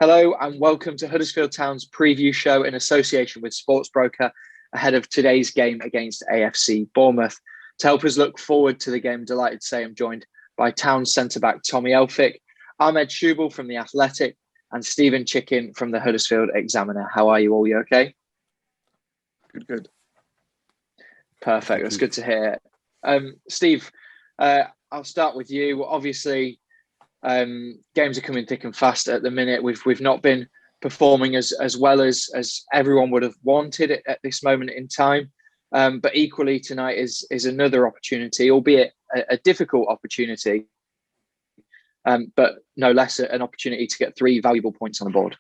Hello and welcome to Huddersfield Town's preview show in association with Sportsbroker ahead of today's game against AFC Bournemouth. To help us look forward to the game, I'm delighted to say I'm joined by Town centre-back Tommy Elphick, Ahmed Shooble from The Athletic and Stephen Chicken from the Huddersfield Examiner. How are you all? You okay? Good. Perfect. That's good to hear. Steve, I'll start with you. Obviously, games are coming thick and fast at the minute. We've not been performing as well as everyone would have wanted at this moment in time. But equally tonight is another opportunity, albeit a difficult opportunity, but no less an opportunity to get 3 valuable points on the board.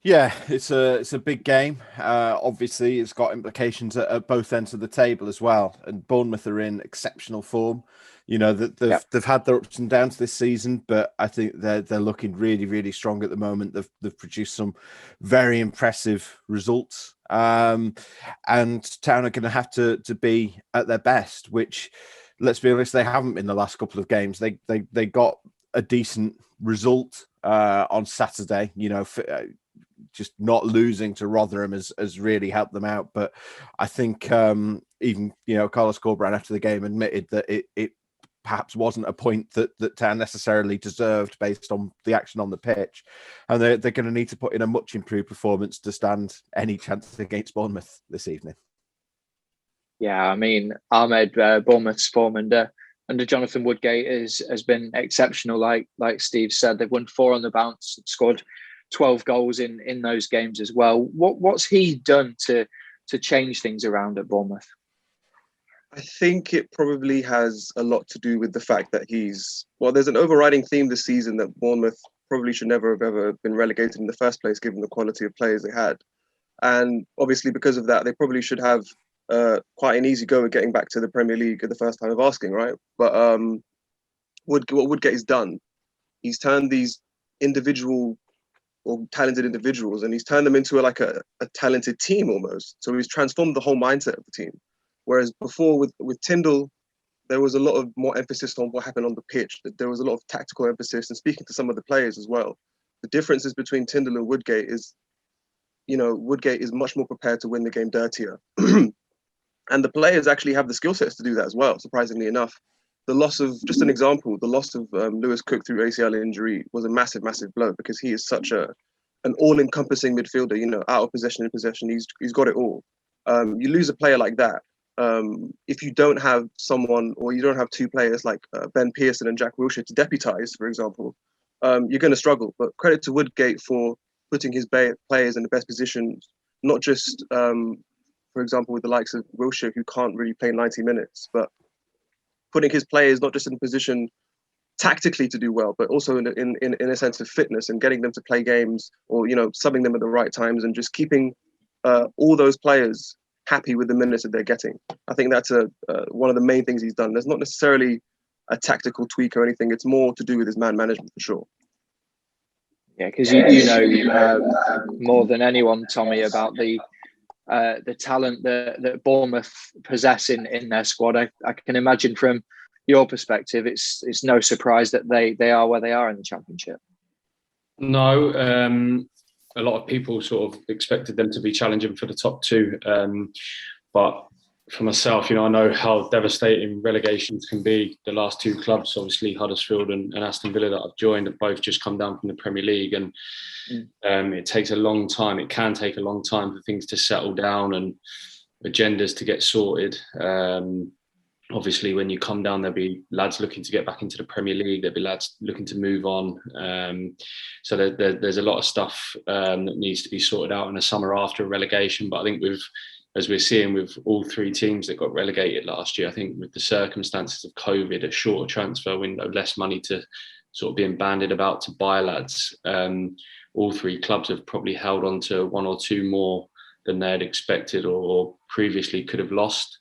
Yeah, it's a big game. Obviously, it's got implications at both ends of the table as well. And Bournemouth are in exceptional form. You know that they've had their ups and downs this season, but I think they're looking really, really strong at the moment. They've produced some very impressive results, and Town are going to have to be at their best. Which, let's be honest, they haven't been the last couple of games. They got a decent result on Saturday. You know. Just not losing to Rotherham has really helped them out. But I think even, Carlos Corberán after the game admitted that it perhaps wasn't a point that Town necessarily deserved based on the action on the pitch. And they're going to need to put in a much improved performance to stand any chance against Bournemouth this evening. Yeah, I mean, Ahmed, Bournemouth's form under Jonathan Woodgate has been exceptional. Like Steve said, they've won 4 on the bounce, scored 12 goals in those games as well. What's he done to change things around at Bournemouth? I think it probably has a lot to do with the fact that there's an overriding theme this season that Bournemouth probably should never have ever been relegated in the first place, given the quality of players they had. And obviously because of that, they probably should have quite an easy go at getting back to the Premier League at the first time of asking, right? But what Woodgate has done, he's turned these individual or talented individuals, and he's turned them into a talented team almost. So he's transformed the whole mindset of the team. Whereas before with Tyndall, there was a lot of more emphasis on what happened on the pitch. There was a lot of tactical emphasis and speaking to some of the players as well. The differences between Tyndall and Woodgate is, Woodgate is much more prepared to win the game dirtier. And the players actually have the skill sets to do that as well, surprisingly enough. The loss of Lewis Cook through ACL injury was a massive, massive blow because he is such an all-encompassing midfielder, out of possession, in possession, he's got it all. You lose a player like that, if you don't have someone or you don't have 2 players like Ben Pearson and Jack Wilshere to deputise, for example, you're going to struggle. But credit to Woodgate for putting his players in the best positions, not just, for example, with the likes of Wilshere, who can't really play 90 minutes, but putting his players not just in position tactically to do well, but also in a sense of fitness and getting them to play games or, subbing them at the right times and just keeping all those players happy with the minutes that they're getting. I think that's one of the main things he's done. There's not necessarily a tactical tweak or anything. It's more to do with his man management for sure. Yeah, because you know more than anyone, Tommy, about the talent that Bournemouth possess in their squad. I can imagine from your perspective, it's no surprise that they are where they are in the Championship. No, a lot of people sort of expected them to be challenging for the top 2. But for myself, I know how devastating relegations can be. The last 2 clubs, obviously Huddersfield and Aston Villa that I've joined, have both just come down from the Premier League. And it takes a long time. It can take a long time for things to settle down and agendas to get sorted. Obviously, when you come down, there'll be lads looking to get back into the Premier League. There'll be lads looking to move on. So there's a lot of stuff that needs to be sorted out in the summer after a relegation. But I think as we're seeing with all 3 teams that got relegated last year, I think with the circumstances of COVID, a shorter transfer window, less money to sort of being bandied about to buy lads, all 3 clubs have probably held on to 1 or 2 more than they had expected or previously could have lost.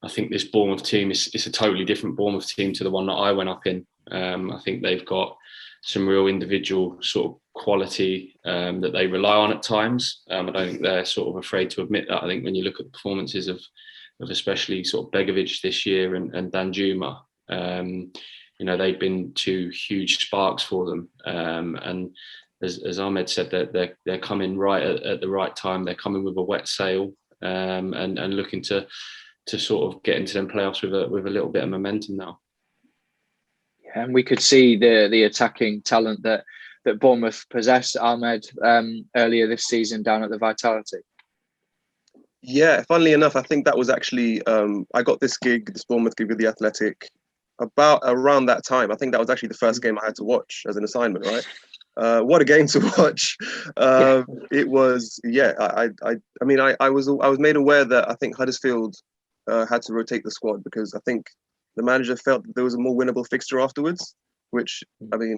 I think this Bournemouth team is a totally different Bournemouth team to the one that I went up in. I think they've got some real individual sort of quality that they rely on at times. I don't think they're sort of afraid to admit that. I think when you look at the performances of especially sort of Begovic this year and Danjuma, they've been two huge sparks for them. And as Ahmed said, that they're coming right at the right time. They're coming with a wet sail, and looking to sort of get into them playoffs with a little bit of momentum now. Yeah, and we could see the attacking talent that Bournemouth possessed, Ahmed, earlier this season down at the Vitality. Yeah, funnily enough, I think that was actually I got this Bournemouth gig with the Athletic about around that time. I think that was actually the first game I had to watch as an assignment, right? What a game to watch! It was, yeah. I mean, I was made aware that I think Huddersfield had to rotate the squad because I think the manager felt that there was a more winnable fixture afterwards. Which, I mean,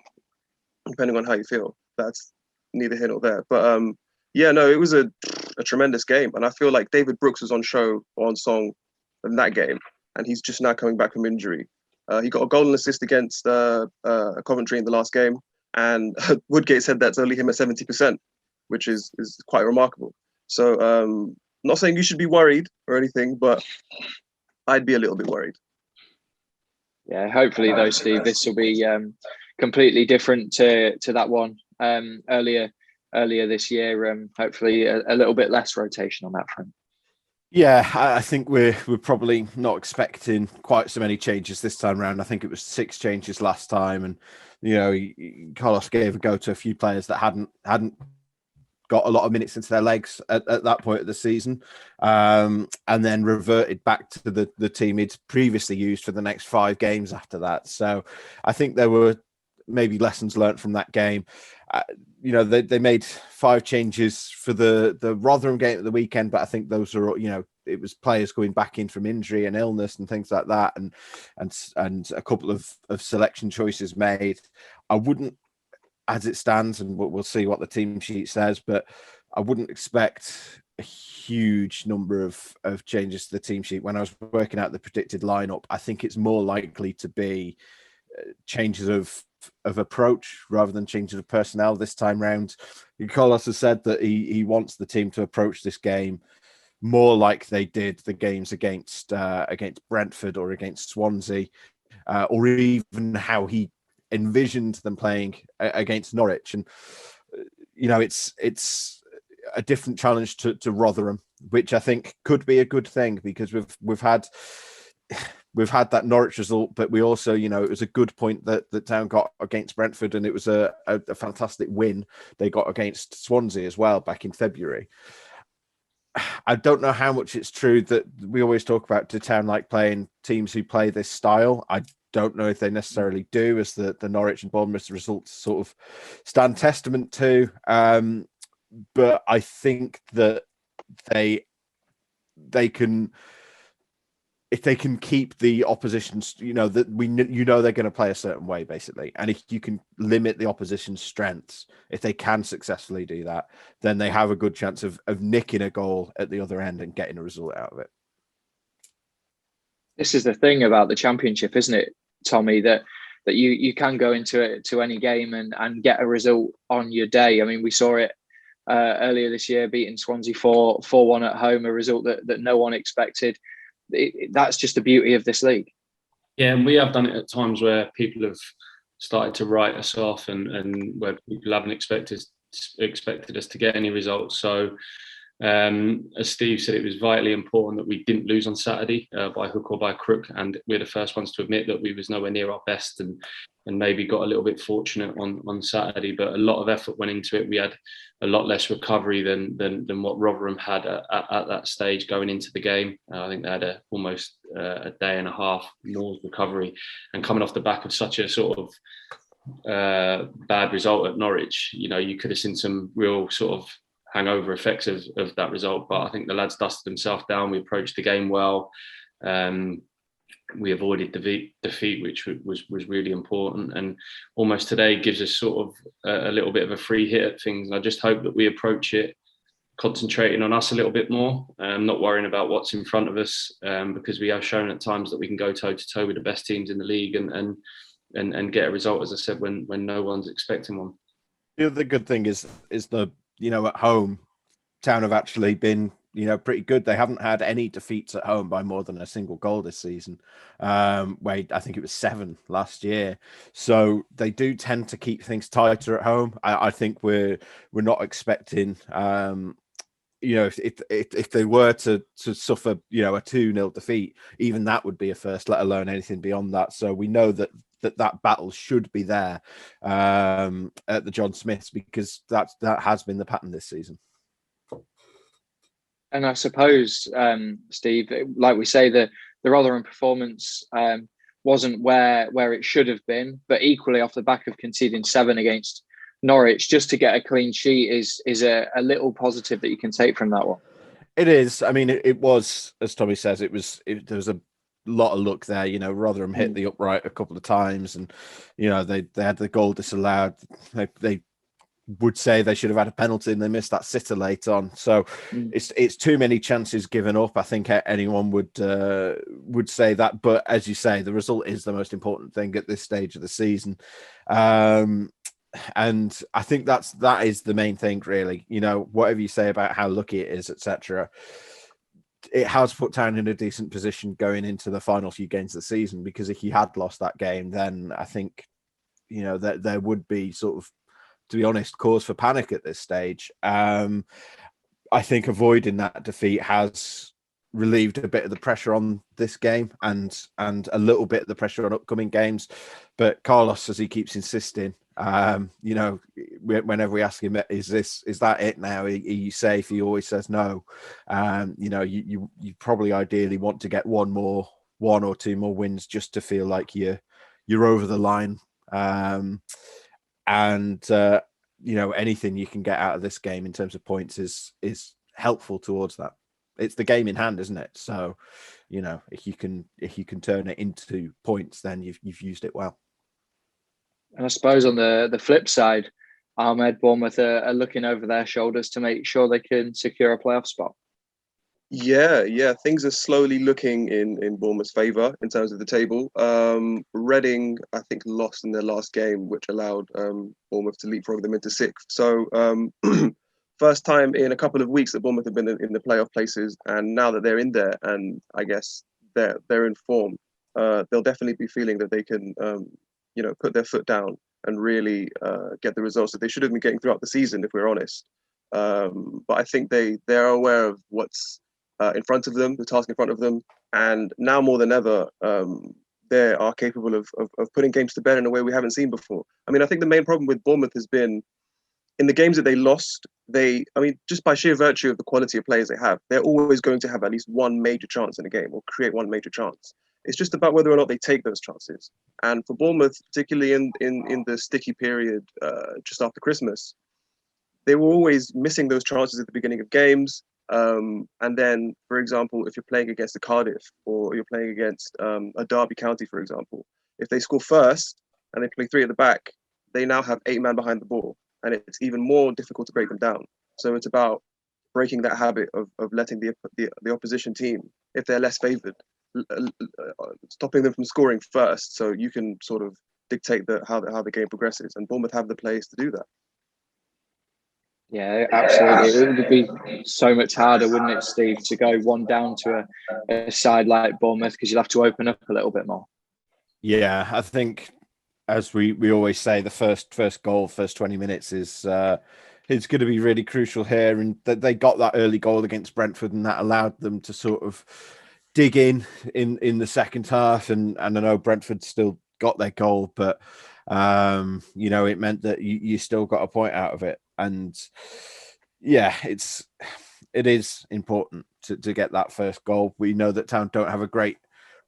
depending on how you feel, that's neither here nor there. But yeah, no, it was a tremendous game, and I feel like David Brooks was on song in that game, and he's just now coming back from injury. He got a goal and assist against Coventry in the last game, and Woodgate said that's only him at 70%, which is quite remarkable. So, not saying you should be worried or anything, but I'd be a little bit worried. Yeah, hopefully though, Steve, this will be completely different to that one earlier this year. Hopefully a little bit less rotation on that front. Yeah, I think we're probably not expecting quite so many changes this time around. I think it was 6 changes last time, and Carlos gave a go to a few players that hadn't got a lot of minutes into their legs at that point of the season, and then reverted back to the team he'd previously used for the next 5 games after that. So I think there were maybe lessons learned from that game. They made 5 changes for the Rotherham game at the weekend, but I think those are, it was players going back in from injury and illness and things like that, and a couple of selection choices made. I wouldn't, as it stands, and we'll see what the team sheet says, but I wouldn't expect a huge number of changes to the team sheet. When I was working out the predicted lineup, I think it's more likely to be changes of approach rather than changes of personnel this time round. Carlos has said that he wants the team to approach this game more like they did the games against Brentford or against Swansea, or even how he envisioned them playing against Norwich. And it's a different challenge to Rotherham, which I think could be a good thing, because we've had that Norwich result, but we also, it was a good point that the Town got against Brentford, and it was a fantastic win they got against Swansea as well back in February. I don't know how much it's true that we always talk about the Town like playing teams who play this style. I don't know if they necessarily do, as the Norwich and Bournemouth results sort of stand testament to. But I think that they can, if they can keep the opposition's, that they're going to play a certain way, basically. And if you can limit the opposition's strengths, if they can successfully do that, then they have a good chance of nicking a goal at the other end and getting a result out of it. This is the thing about the Championship, isn't it, Tommy, that you can go into it to any game and get a result on your day. I mean, we saw it earlier this year, beating Swansea 4-1 at home, a result that no one expected. That's just the beauty of this league. Yeah, and we have done it at times where people have started to write us off, and where people haven't expected us to get any results. So, as Steve said, it was vitally important that we didn't lose on Saturday by hook or by crook, and we're the first ones to admit that we was nowhere near our best, and maybe got a little bit fortunate on Saturday. But a lot of effort went into it. We had a lot less recovery than what Rotherham had at that stage going into the game. I think they had almost a day and a half more recovery, and coming off the back of such a sort of bad result at Norwich, you could have seen some real sort of hangover effects of that result. But I think the lads dusted themselves down. We approached the game well. We avoided defeat, which was really important, and almost today gives us sort of a little bit of a free hit at things. And I just hope that we approach it concentrating on us a little bit more, not worrying about what's in front of us, because we have shown at times that we can go toe to toe with the best teams in the league and get a result, as I said, when no one's expecting one. The other good thing is the at home, Town have actually been pretty good. They haven't had any defeats at home by more than a single goal this season. Where I think it was 7 last year. So they do tend to keep things tighter at home. I think we're not expecting. If they were to suffer, a 2-0 defeat, even that would be a first, let alone anything beyond that. So we know that battle should be there at the John Smiths, because that has been the pattern this season. And I suppose, Steve, like we say, the Rotherham performance wasn't where it should have been, but equally off the back of conceding 7 against Norwich, just to get a clean sheet is a little positive that you can take from that one. It is. I mean, it was, as Tommy says, there was a lot of luck there. Rotherham hit the upright a couple of times, and they had the goal disallowed. They would say they should have had a penalty, and they missed that sitter late on. So it's too many chances given up. I think anyone would say that. But as you say, the result is the most important thing at this stage of the season. And I think that is the main thing, really. Whatever you say about how lucky it is, etc., it has put Town in a decent position going into the final few games of the season, because if you had lost that game, then I think that there would be sort of, to be honest, cause for panic at this stage. I think avoiding that defeat has relieved a bit of the pressure on this game and a little bit of the pressure on upcoming games. But Carlos, as he keeps insisting, whenever we ask him, is that it now? Are you safe? He always says no. You probably ideally want to get one or two more wins just to feel like you're over the line. Anything you can get out of this game in terms of points is helpful towards that. It's the game in hand, isn't it? So, if you can turn it into points, then you've used it well. And I suppose on the flip side, Ahmed, Bournemouth are looking over their shoulders to make sure they can secure a playoff spot. Yeah. Things are slowly looking in Bournemouth's favour in terms of the table. Reading, I think, lost in their last game, which allowed Bournemouth to leapfrog them into 6th. So first time in a couple of weeks that Bournemouth have been in the playoff places, and now that they're in there, and I guess they're in form, they'll definitely be feeling that they can put their foot down and really get the results that they should have been getting throughout the season, if we're honest. But I think they're aware of what's in front of them, the task in front of them, and now more than ever, they are capable of putting games to bed in a way we haven't seen before. I mean, I think the main problem with Bournemouth has been in the games that they lost. Just by sheer virtue of the quality of players they have, they're always going to have at least one major chance in a game, or create one major chance. It's just about whether or not they take those chances. And for Bournemouth, particularly in the sticky period just after Christmas, they were always missing those chances at the beginning of games. And then, for example, if you're playing against a Cardiff, or you're playing against a Derby County, for example, if they score first and they play 3 at the back, they now have 8 men behind the ball, and it's even more difficult to break them down. So it's about breaking that habit of letting the opposition team, if they're less favoured, stopping them from scoring first, so you can sort of dictate how the game progresses. And Bournemouth have the players to do that. Yeah, absolutely. It would be so much harder, wouldn't it, Steve, to go 1 down to a side like Bournemouth, because you'll have to open up a little bit more. Yeah, I think, as we always say, the first goal, first 20 minutes is going to be really crucial here. And they got that early goal against Brentford, and that allowed them to sort of dig in the second half. And I know Brentford still got their goal, but it meant that you still got a point out of it. And yeah, it is important to get that first goal. We know that Town don't have a great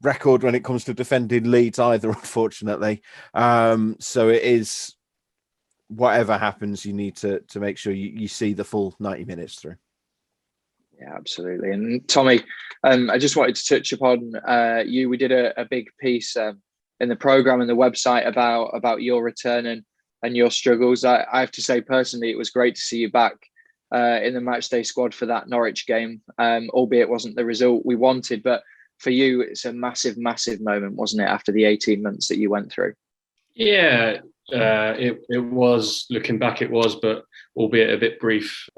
record when it comes to defending leads either, unfortunately. So it is, whatever happens, you need to make sure you see the full 90 minutes through. Yeah, absolutely. And Tommy, I just wanted to touch upon you. We did a big piece in the programme and the website about your return and your struggles. I have to say, personally, it was great to see you back in the matchday squad for that Norwich game, albeit it wasn't the result we wanted. But for you, it's a massive, massive moment, wasn't it, after the 18 months that you went through? Yeah, it was. Looking back, it was, but albeit a bit brief.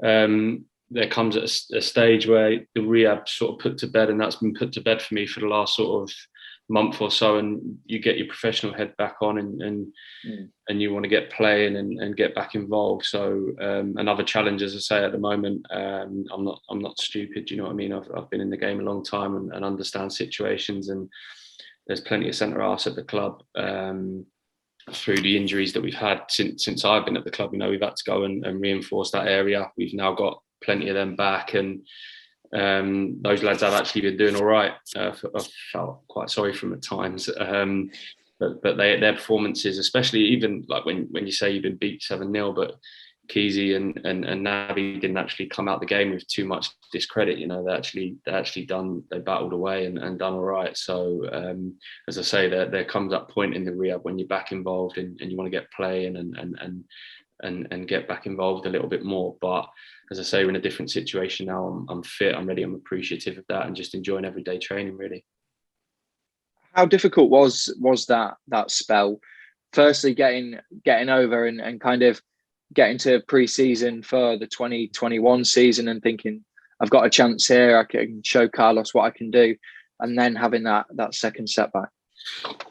there comes a stage where the rehab sort of put to bed, and that's been put to bed for me for the last sort of month or so, and you get your professional head back on, and you want to get playing and get back involved. So another challenge, as I say, at the moment, I'm not stupid. You know what I mean? I've been in the game a long time and understand situations, and there's plenty of centre arse at the club. Through the injuries that we've had since I've been at the club, you know, we've had to go and reinforce that area. We've now got plenty of them back, and those lads have actually been doing all right. I've felt quite sorry for them at times, but their performances, especially even like when you say you've been beat 7-0, but Keezy and Naby didn't actually come out the game with too much discredit. You know, they battled away and done all right. So as I say, there comes that point in the rehab when you're back involved and you want to get playing and get back involved a little bit more. But as I say, we're in a different situation now. I'm fit, I'm ready, I'm appreciative of that, and just enjoying everyday training, really. How difficult was that spell? Firstly, getting over and kind of getting to pre-season for the 2021 season and thinking, I've got a chance here, I can show Carlos what I can do, and then having that second setback.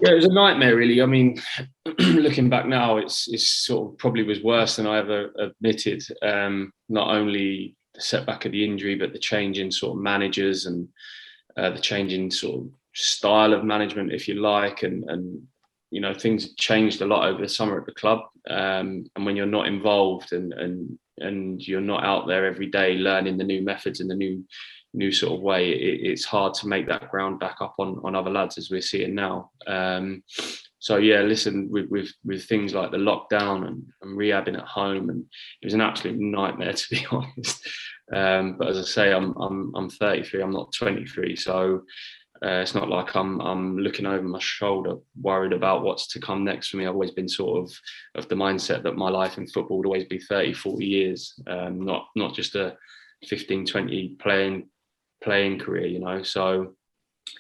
Yeah, it was a nightmare, really. I mean, looking back now, it's sort of probably was worse than I ever admitted. Not only the setback of the injury, but the change in sort of managers and the change in sort of style of management, if you like, and you know, things changed a lot over the summer at the club. And when you're not involved and you're not out there every day learning the new methods and the new sort of way, it's hard to make that ground back up on other lads, as we're seeing now. So yeah, listen, with things like the lockdown and rehabbing at home, and it was an absolute nightmare, to be honest. But as I say, I'm 33, I'm not 23, so it's not like I'm looking over my shoulder worried about what's to come next for me. I've always been sort of the mindset that my life in football would always be 30, 40 years, not just a 15, 20 playing career, you know. So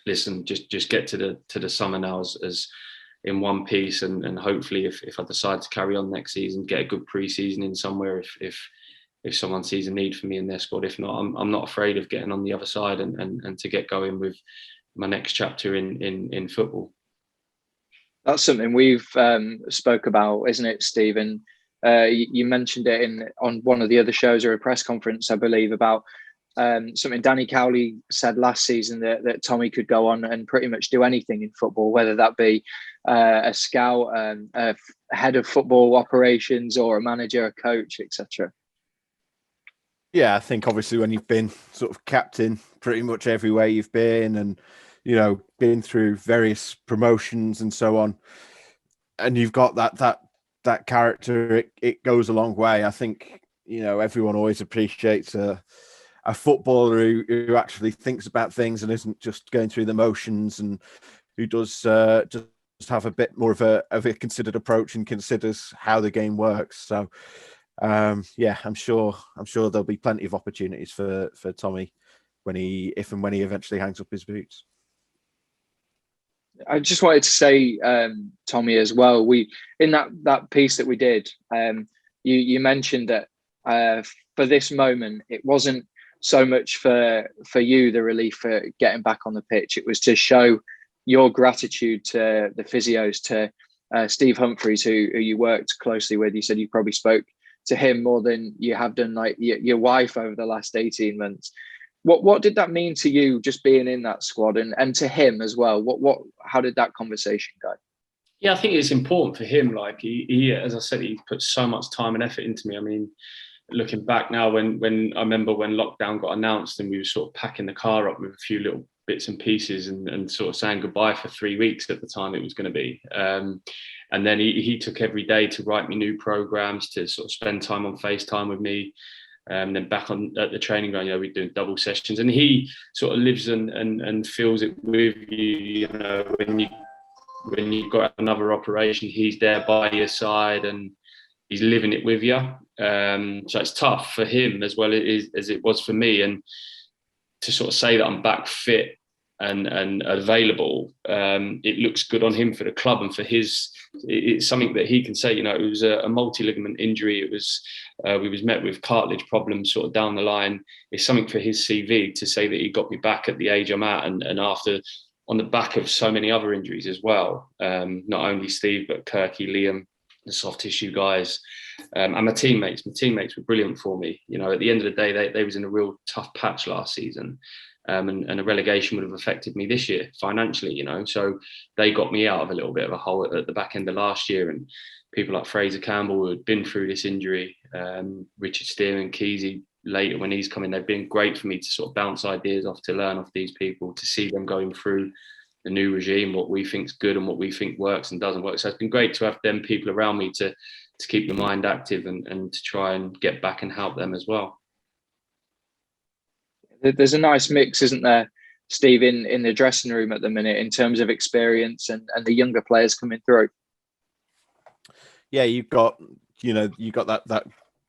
listen, just get to the summer now as in one piece, and hopefully if I decide to carry on next season, get a good pre-season in somewhere if someone sees a need for me in their squad. If not, I'm not afraid of getting on the other side and to get going with my next chapter in football. That's something we've spoke about, isn't it, Stephen? You mentioned it on one of the other shows or a press conference, I believe, about something Danny Cowley said last season, that Tommy could go on and pretty much do anything in football, whether that be a scout, a head of football operations, or a manager, a coach, etc. Yeah, I think obviously when you've been sort of captain pretty much everywhere you've been, and you know, been through various promotions and so on, and you've got that character, it goes a long way. I think, you know, everyone always appreciates a footballer who actually thinks about things and isn't just going through the motions, and who does just have a bit more of a considered approach and considers how the game works. So yeah, I'm sure there'll be plenty of opportunities for Tommy if and when he eventually hangs up his boots. I just wanted to say, Tommy, as well, we in that piece that we did, you mentioned that for this moment, it wasn't so much for you, the relief for getting back on the pitch. It was to show your gratitude to the physios, to Steve Humphreys, who you worked closely with. You said you probably spoke to him more than you have done like your wife over the last 18 months. What did that mean to you, just being in that squad, and to him as well? How did that conversation go? Yeah, I think it's important for him. Like he as I said, he put so much time and effort into me. I mean, looking back now, when I remember when lockdown got announced and we were sort of packing the car up with a few little bits and pieces and sort of saying goodbye for 3 weeks at the time it was going to be. And then he took every day to write me new programs, to sort of spend time on FaceTime with me. And then back at the training ground, you know, we're doing double sessions, and he sort of lives and feels it with you. You know, when you've got another operation, he's there by your side and he's living it with you. So it's tough for him as well as it was for me. And to sort of say that I'm back fit and available, it looks good on him for the club and for his. It's something that he can say. You know, it was a multi-ligament injury. It was we was met with cartilage problems sort of down the line. It's something for his CV to say that he got me back at the age I'm at, and after on the back of so many other injuries as well. Not only Steve, but Kirky, Liam, the soft tissue guys, and my teammates. My teammates were brilliant for me. You know, at the end of the day, they was in a real tough patch last season. And a relegation would have affected me this year financially, you know. So they got me out of a little bit of a hole at the back end of last year. And people like Fraser Campbell, who had been through this injury, Richard Stearman, Keezy, later when he's coming, they've been great for me to sort of bounce ideas off, to learn off these people, to see them going through the new regime, what we think's good and what we think works and doesn't work. So it's been great to have them people around me to keep the mind active and to try and get back and help them as well. There's a nice mix, isn't there, Steve, in the dressing room at the minute in terms of experience and the younger players coming through. Yeah, you've got that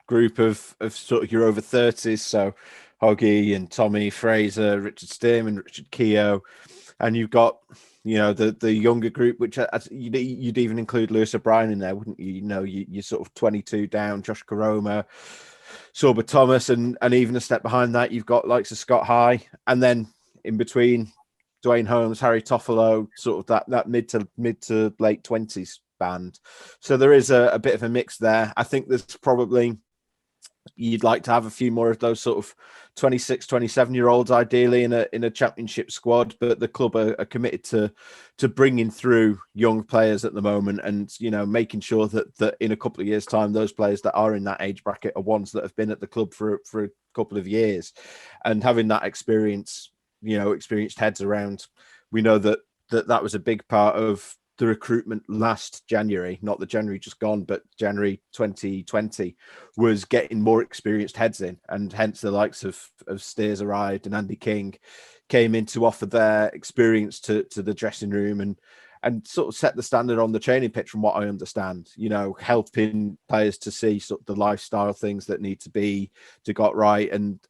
group of sort of your over 30s, so Hoggy and Tommy, Fraser, Richard Stearman, Richard Keogh, and you've got the younger group, which you'd even include Lewis O'Brien in there, wouldn't you? You know, you're sort of 22 down, Josh Karoma, Sorba Thomas, and even a step behind that, you've got likes of Scott High, and then in between Dwayne Holmes, Harry Toffolo, sort of that mid to late 20s band. So there is a bit of a mix there. I think there's probably, you'd like to have a few more of those sort of 26, 27-year-olds ideally in a championship squad, but the club are committed to bringing through young players at the moment, and making sure that in a couple of years' time, those players that are in that age bracket are ones that have been at the club for a couple of years, and having that experience, experienced heads around. We know that was a big part of the recruitment last January, not the January just gone, but January 2020, was getting more experienced heads in, and hence the likes of Steers arrived and Andy King came in to offer their experience to the dressing room and sort of set the standard on the training pitch, from what I understand, helping players to see sort of the lifestyle things that need to be got right, and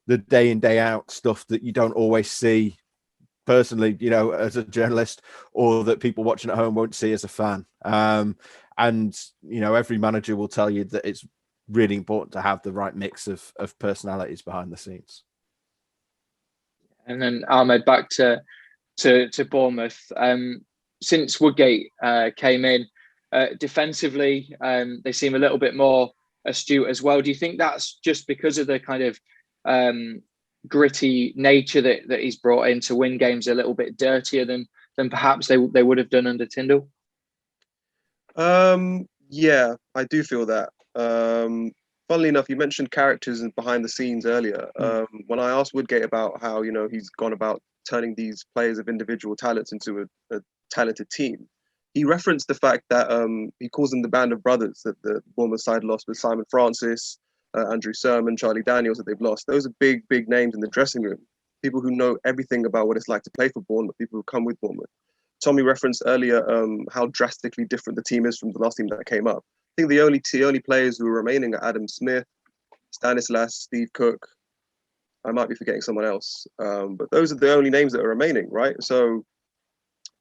the day in, day out stuff that you don't always see personally, as a journalist, or that people watching at home won't see as a fan. And every manager will tell you that it's really important to have the right mix of personalities behind the scenes. And then Ahmed, back to Bournemouth. Since Woodgate came in, defensively, they seem a little bit more astute as well. Do you think that's just because of the kind of gritty nature that he's brought in to win games a little bit dirtier than perhaps they would have done under Tyndall? Yeah, I do feel that. Funnily enough, you mentioned characters and behind the scenes earlier. When I asked Woodgate about how he's gone about turning these players of individual talents into a talented team, he referenced the fact that he calls them the band of brothers that the Bournemouth side lost with Simon Francis, Andrew Sermon, Charlie Daniels, that they've lost. Those are big names in the dressing room. People who know everything about what it's like to play for Bournemouth, people who come with Bournemouth. Tommy referenced earlier how drastically different the team is from the last team that came up. I think the only players who are remaining are Adam Smith, Stanislas, Steve Cook. I might be forgetting someone else, but those are the only names that are remaining, right? So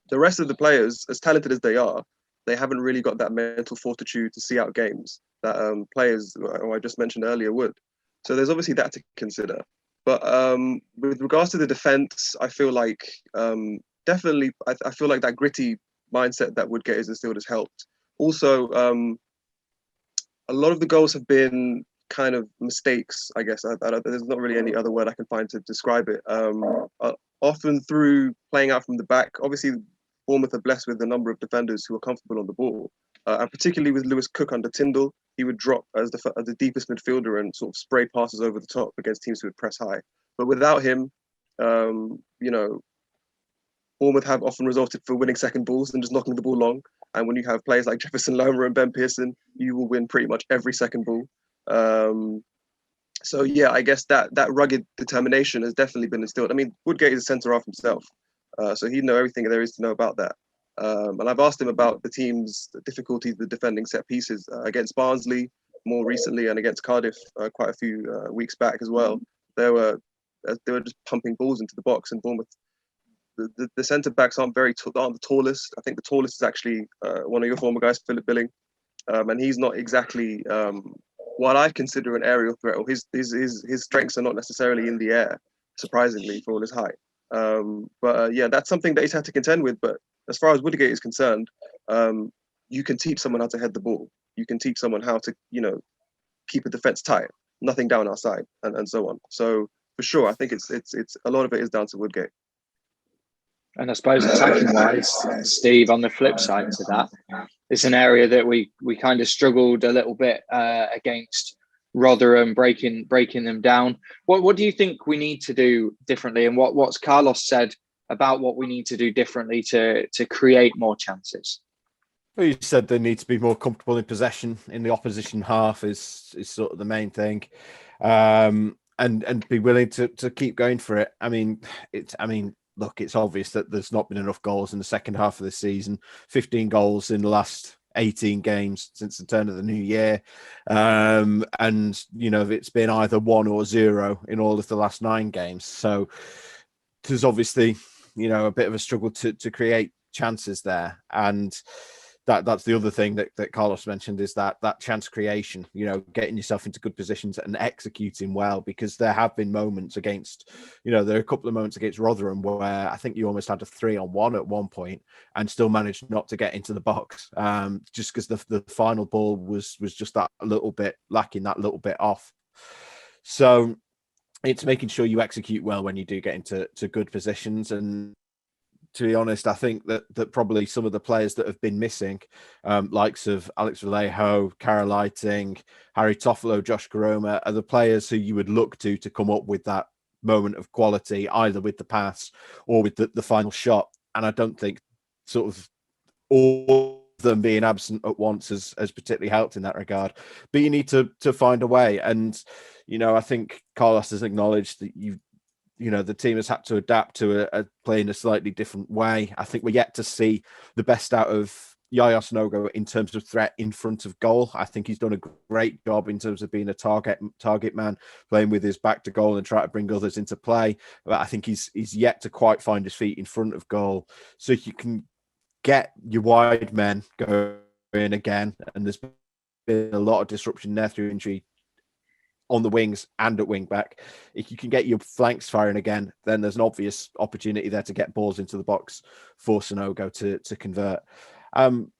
the rest of the players, as talented as they are, they haven't really got that mental fortitude to see out games that players who I just mentioned earlier would. So there's obviously that to consider. But with regards to the defense, I feel like definitely, I feel like that gritty mindset that Woodgate has instilled has helped. Also, a lot of the goals have been kind of mistakes, I guess. There's not really any other word I can find to describe it. Often through playing out from the back. Obviously, Bournemouth are blessed with a number of defenders who are comfortable on the ball. And particularly with Lewis Cook under Tyndall, he would drop as the deepest midfielder and sort of spray passes over the top against teams who would press high. But without him, Bournemouth have often resulted for winning second balls and just knocking the ball long. And when you have players like Jefferson Lerma and Ben Pearson, you will win pretty much every second ball. So yeah, I guess that rugged determination has definitely been instilled. I mean, Woodgate is a centre half himself, so he'd know everything there is to know about that. And I've asked him about the team's difficulties with defending set pieces against Barnsley more recently, and against Cardiff quite a few weeks back as well. They were just pumping balls into the box, and Bournemouth the centre backs aren't aren't the tallest. I think the tallest is actually one of your former guys, Philip Billing, and he's not exactly what I consider an aerial threat. Or his strengths are not necessarily in the air, surprisingly, for all his height. But yeah, that's something that he's had to contend with. But as far as Woodgate is concerned, you can teach someone how to head the ball. You can teach someone how to, keep a defense tight, nothing down our side, and so on. So for sure, I think it's a lot of it is down to Woodgate. And I suppose attacking wise, Steve, on the flip side to that, it's an area that we kind of struggled a little bit against Rotherham, breaking them down. What do you think we need to do differently, and what's Carlos said about what we need to do differently to create more chances? Well, you said they need to be more comfortable in possession in the opposition half is sort of the main thing, and be willing to keep going for it. Look, it's obvious that there's not been enough goals in the second half of the season. 15 goals in the last 18 games since the turn of the new year, and it's been either 1 or 0 in all of the last 9 games. So there's obviously a bit of a struggle to create chances there, and that's the other thing that Carlos mentioned is that chance creation, getting yourself into good positions and executing well, because there have been moments against, there are a couple of moments against Rotherham where I think you almost had a 3-on-1 at one point and still managed not to get into the box, just because the final ball was just that little bit lacking, that little bit off. So it's making sure you execute well when you do get into good positions. And to be honest, I think that probably some of the players that have been missing, likes of Alex Vallejo, Carol Lighting, Harry Toffolo, Josh Koroma, are the players who you would look to come up with that moment of quality, either with the pass or with the final shot. And I don't think sort of all of them being absent at once has particularly helped in that regard. But you need to find a way. And, I think Carlos has acknowledged that the team has had to adapt to playing a slightly different way. I think we're yet to see the best out of Yaya Sanogo in terms of threat in front of goal. I think he's done a great job in terms of being a target man, playing with his back to goal and try to bring others into play. But I think he's yet to quite find his feet in front of goal. So you can get your wide men going again, and there's been a lot of disruption there through injury on the wings and at wing back. If you can get your flanks firing again, then there's an obvious opportunity there to get balls into the box for Sanogo to convert.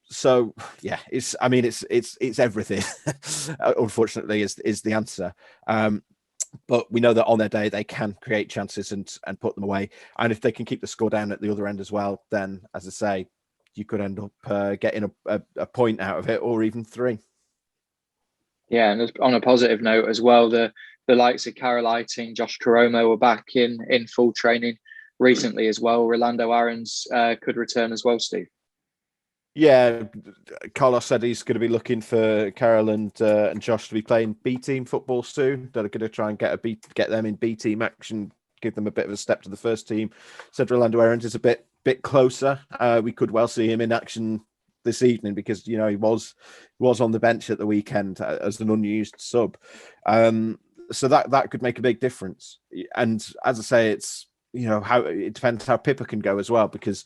So yeah, it's everything. Unfortunately, is the answer. But we know that on their day they can create chances and put them away. And if they can keep the score down at the other end as well, then as I say, you could end up getting a point out of it, or even 3. Yeah, and on a positive note as well, the likes of Carol Lighting, Josh Koroma were back in full training recently as well. Rolando Aarons could return as well, Steve. Yeah, Carlos said he's going to be looking for Carol and Josh to be playing B team football soon. They're going to try and get them in B team action, give them a bit of a step to the first team. Said Rolando Aarons is a bit closer. We could well see him in action this evening, because he was on the bench at the weekend as an unused sub, so that could make a big difference. And as I say, it's how it depends how Pippa can go as well, because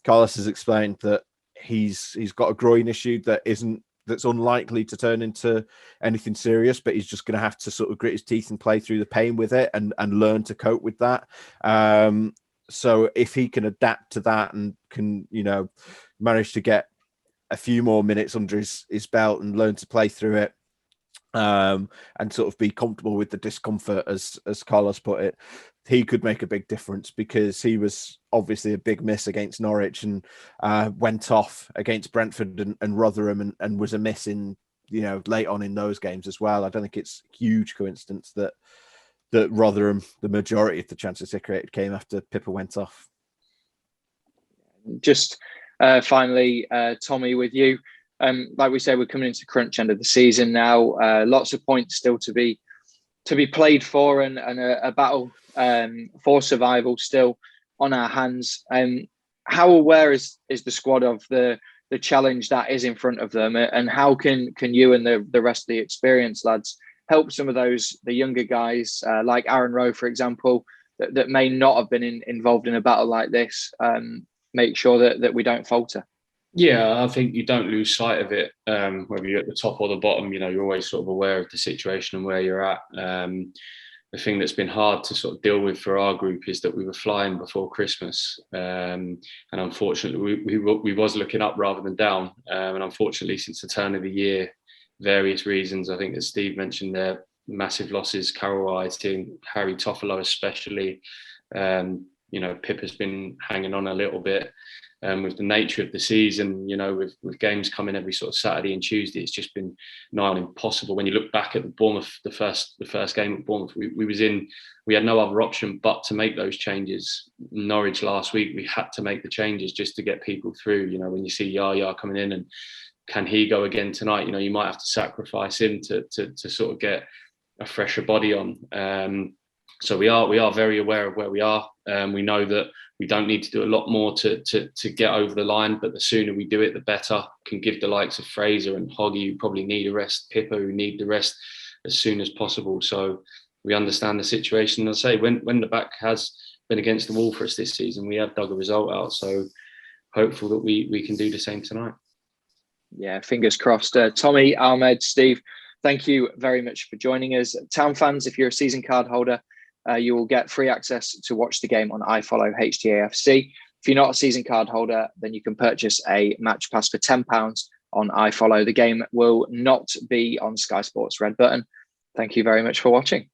Carlos has explained that he's got a groin issue that's unlikely to turn into anything serious, but he's just going to have to sort of grit his teeth and play through the pain with it and learn to cope with that. So if he can adapt to that and can manage to get a few more minutes under his belt and learn to play through it, and sort of be comfortable with the discomfort, as Carlos put it, he could make a big difference, because he was obviously a big miss against Norwich and went off against Brentford and Rotherham and was a miss in late on in those games as well. I don't think it's a huge coincidence that Rotherham, the majority of the chances they created came after Pippa went off. Just finally, Tommy, with you, like we say, we're coming into crunch end of the season now. Lots of points still to be played for, and a battle for survival still on our hands. How aware is the squad of the challenge that is in front of them, and how can you and the rest of the experienced lads help some of the younger guys, like Aaron Rowe, for example, that may not have been involved in a battle like this, make sure that we don't falter. Yeah, I think you don't lose sight of it, whether you're at the top or the bottom. You're always sort of aware of the situation and where you're at. The thing that's been hard to sort of deal with for our group is that we were flying before Christmas, and unfortunately we was looking up rather than down. And unfortunately, since the turn of the year, various reasons, I think as Steve mentioned there, massive losses, Carroll Whiting, Harry Toffolo especially. Pip has been hanging on a little bit. With the nature of the season, with games coming every sort of Saturday and Tuesday, it's just been nigh on impossible. When you look back at the Bournemouth, the first game at Bournemouth, we had no other option but to make those changes. Norwich last week, we had to make the changes just to get people through. When you see Yaya coming in and can he go again tonight? You might have to sacrifice him to sort of get a fresher body on. So we are very aware of where we are. We know that we don't need to do a lot more to get over the line, but the sooner we do it, the better. Can give the likes of Fraser and Hoggy, who probably need a rest, Pippa, who need the rest as soon as possible. So we understand the situation. As I say, when the back has been against the wall for us this season, we have dug a result out. So hopeful that we can do the same tonight. Yeah, fingers crossed. Tommy, Ahmed, Steve, thank you very much for joining us. Town fans, if you're a season card holder, you will get free access to watch the game on iFollow HTAFC. If you're not a season card holder, then you can purchase a match pass for £10 on iFollow. The game will not be on Sky Sports Red Button. Thank you very much for watching.